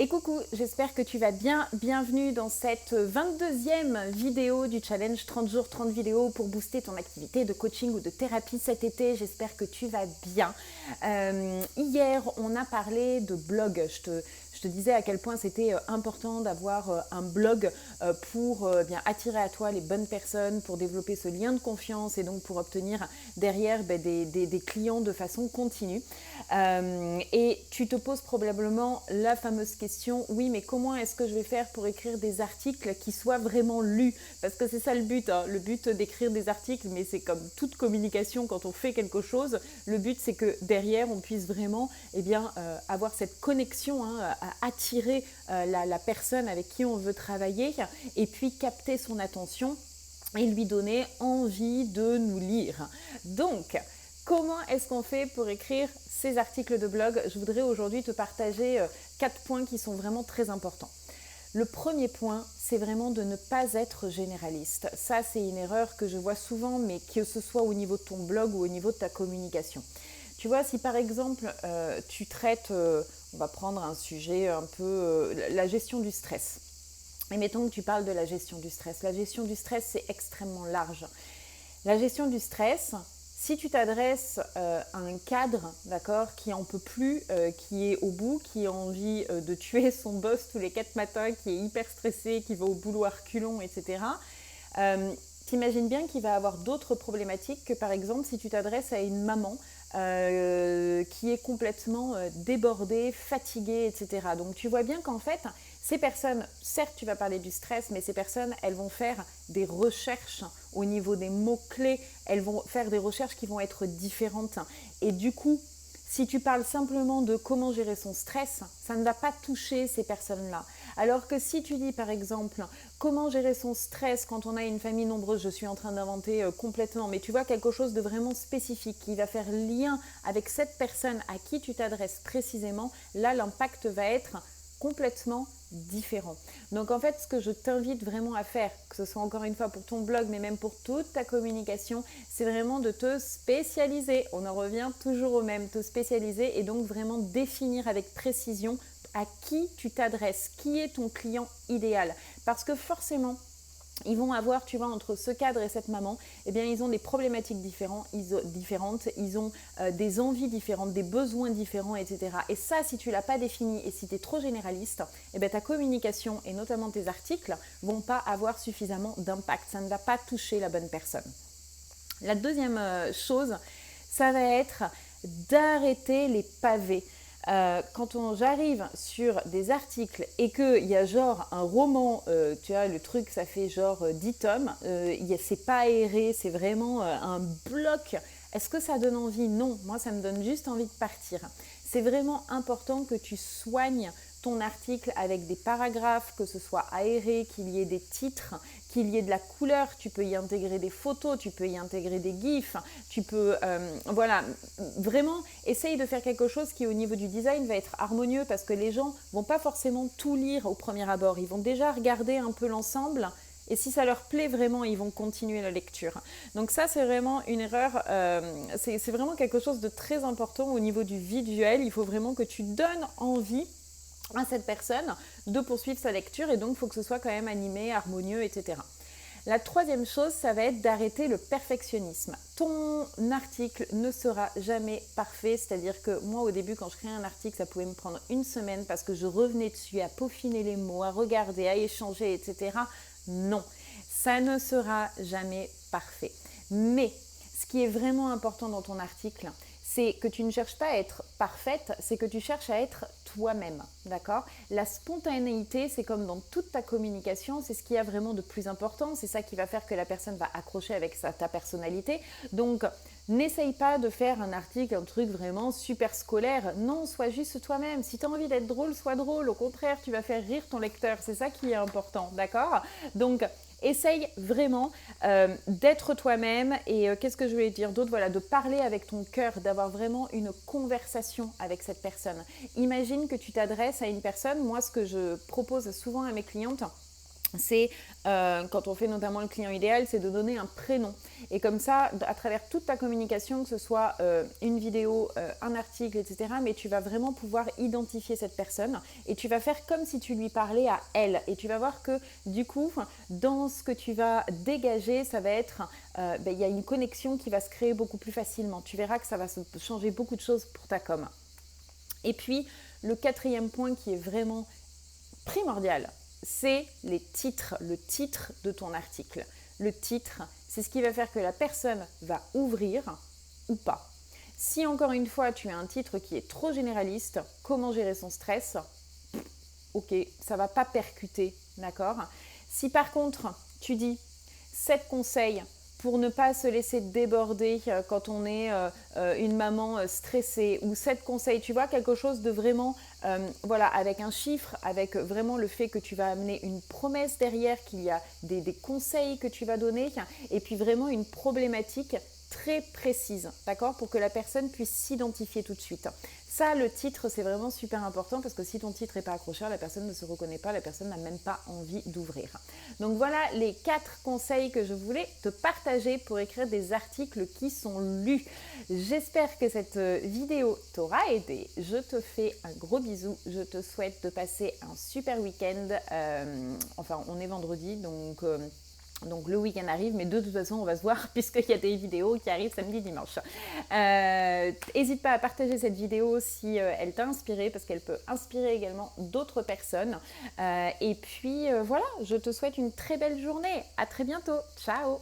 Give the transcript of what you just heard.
Et coucou, j'espère que tu vas bien. Bienvenue dans cette 22e vidéo du challenge 30 jours, 30 vidéos pour booster ton activité de coaching ou de thérapie cet été. J'espère que tu vas bien. Hier, on a parlé de blog. Je te disais à quel point c'était important d'avoir un blog pour bien attirer à toi les bonnes personnes, pour développer ce lien de confiance et donc pour obtenir derrière des clients de façon continue. Et tu te poses probablement la fameuse question, oui, mais comment est-ce que je vais faire pour écrire des articles qui soient vraiment lus? Parce que c'est ça le but, hein. Le but d'écrire des articles, mais c'est comme toute communication quand on fait quelque chose, le but c'est que derrière on puisse vraiment avoir cette connexion, hein, à attirer la personne avec qui on veut travailler et puis capter son attention et lui donner envie de nous lire. Donc, comment est-ce qu'on fait pour écrire ces articles de blog? Je voudrais aujourd'hui te partager 4 points qui sont vraiment très importants. Le premier point, c'est vraiment de ne pas être généraliste. Ça, c'est une erreur que je vois souvent, mais que ce soit au niveau de ton blog ou au niveau de ta communication. Tu vois, si par exemple, tu traites, on va prendre un sujet un peu, la gestion du stress. Et mettons que tu parles de la gestion du stress. La gestion du stress, c'est extrêmement large. La gestion du stress, si tu t'adresses à un cadre, d'accord, qui en peut plus, qui est au bout, qui a envie de tuer son boss tous les 4 matins, qui est hyper stressé, qui va au boulot à reculons, etc., t'imagines bien qu'il va avoir d'autres problématiques que par exemple si tu t'adresses à une maman qui est complètement débordée, fatiguée, etc. Donc tu vois bien qu'en fait, ces personnes, certes tu vas parler du stress, mais ces personnes, elles vont faire des recherches au niveau des mots-clés, elles vont faire des recherches qui vont être différentes. Et du coup, si tu parles simplement de comment gérer son stress, ça ne va pas toucher ces personnes-là. Alors que si tu dis par exemple comment gérer son stress quand on a une famille nombreuse, je suis en train d'inventer complètement, mais tu vois quelque chose de vraiment spécifique qui va faire lien avec cette personne à qui tu t'adresses précisément, là l'impact va être complètement différent. Donc en fait, ce que je t'invite vraiment à faire, que ce soit encore une fois pour ton blog, mais même pour toute ta communication, c'est vraiment de te spécialiser. On en revient toujours au même, te spécialiser et donc vraiment définir avec précision à qui tu t'adresses, qui est ton client idéal. Parce que forcément, ils vont avoir, tu vois, entre ce cadre et cette maman, eh bien, ils ont des problématiques différentes, ils ont des envies différentes, des besoins différents, etc. Et ça, si tu ne l'as pas défini et si tu es trop généraliste, eh bien, ta communication et notamment tes articles ne vont pas avoir suffisamment d'impact. Ça ne va pas toucher la bonne personne. La deuxième chose, ça va être d'arrêter les pavés. Quand j'arrive sur des articles et qu'il y a genre un roman, tu vois, le truc ça fait genre 10 tomes, c'est pas aéré, c'est vraiment un bloc. Est-ce que ça donne envie? Non, moi ça me donne juste envie de partir. C'est vraiment important que tu soignes ton article avec des paragraphes, que ce soit aéré, qu'il y ait des titres, qu'il y ait de la couleur, tu peux y intégrer des photos, tu peux y intégrer des gifs, tu peux, voilà, vraiment essaye de faire quelque chose qui au niveau du design va être harmonieux parce que les gens vont pas forcément tout lire au premier abord, ils vont déjà regarder un peu l'ensemble. Et si ça leur plaît vraiment, ils vont continuer la lecture. Donc ça, c'est vraiment une erreur. C'est vraiment quelque chose de très important au niveau du visuel. Il faut vraiment que tu donnes envie à cette personne de poursuivre sa lecture et donc il faut que ce soit quand même animé, harmonieux, etc. La troisième chose, ça va être d'arrêter le perfectionnisme. Ton article ne sera jamais parfait, c'est-à-dire que moi au début quand je créais un article, ça pouvait me prendre une semaine parce que je revenais dessus à peaufiner les mots, à regarder, à échanger, etc. Non, ça ne sera jamais parfait. Mais ce qui est vraiment important dans ton article, c'est que tu ne cherches pas à être parfaite, c'est que tu cherches à être toi-même, d'accord? La spontanéité, c'est comme dans toute ta communication, c'est ce qu'il y a vraiment de plus important, c'est ça qui va faire que la personne va accrocher avec ta personnalité. Donc, n'essaye pas de faire un article, un truc vraiment super scolaire. Non, sois juste toi-même. Si tu as envie d'être drôle, sois drôle. Au contraire, tu vas faire rire ton lecteur. C'est ça qui est important, d'accord? Donc, essaye vraiment d'être toi-même et qu'est-ce que je voulais dire d'autre? Voilà, de parler avec ton cœur, d'avoir vraiment une conversation avec cette personne. Imagine que tu t'adresses à une personne, moi ce que je propose souvent à mes clientes, c'est quand on fait notamment le client idéal, c'est de donner un prénom. Et comme ça, à travers toute ta communication, que ce soit une vidéo, un article, etc., mais tu vas vraiment pouvoir identifier cette personne et tu vas faire comme si tu lui parlais à elle. Et tu vas voir que du coup, dans ce que tu vas dégager, ça va être, y a une connexion qui va se créer beaucoup plus facilement. Tu verras que ça va changer beaucoup de choses pour ta com. Et puis, le quatrième point qui est vraiment primordial, c'est les titres, le titre de ton article. Le titre, c'est ce qui va faire que la personne va ouvrir ou pas. Si encore une fois tu as un titre qui est trop généraliste, comment gérer son stress, ok, ça va pas percuter, d'accord? Si par contre tu dis 7 conseils pour ne pas se laisser déborder quand on est une maman stressée, ou 7 conseils, tu vois, quelque chose de vraiment, voilà, avec un chiffre, avec vraiment le fait que tu vas amener une promesse derrière, qu'il y a des conseils que tu vas donner, et puis vraiment une problématique très précise, d'accord, pour que la personne puisse s'identifier tout de suite. Ça, le titre, c'est vraiment super important parce que si ton titre n'est pas accrocheur, la personne ne se reconnaît pas, la personne n'a même pas envie d'ouvrir. Donc voilà les 4 conseils que je voulais te partager pour écrire des articles qui sont lus. J'espère que cette vidéo t'aura aidé. Je te fais un gros bisou. Je te souhaite de passer un super week-end. Enfin, on est vendredi, donc le week-end arrive, mais de toute façon on va se voir puisqu'il y a des vidéos qui arrivent samedi, dimanche. N'hésite pas à partager cette vidéo si elle t'a inspiré, parce qu'elle peut inspirer également d'autres personnes. Et puis voilà, je te souhaite une très belle journée. À très bientôt. Ciao.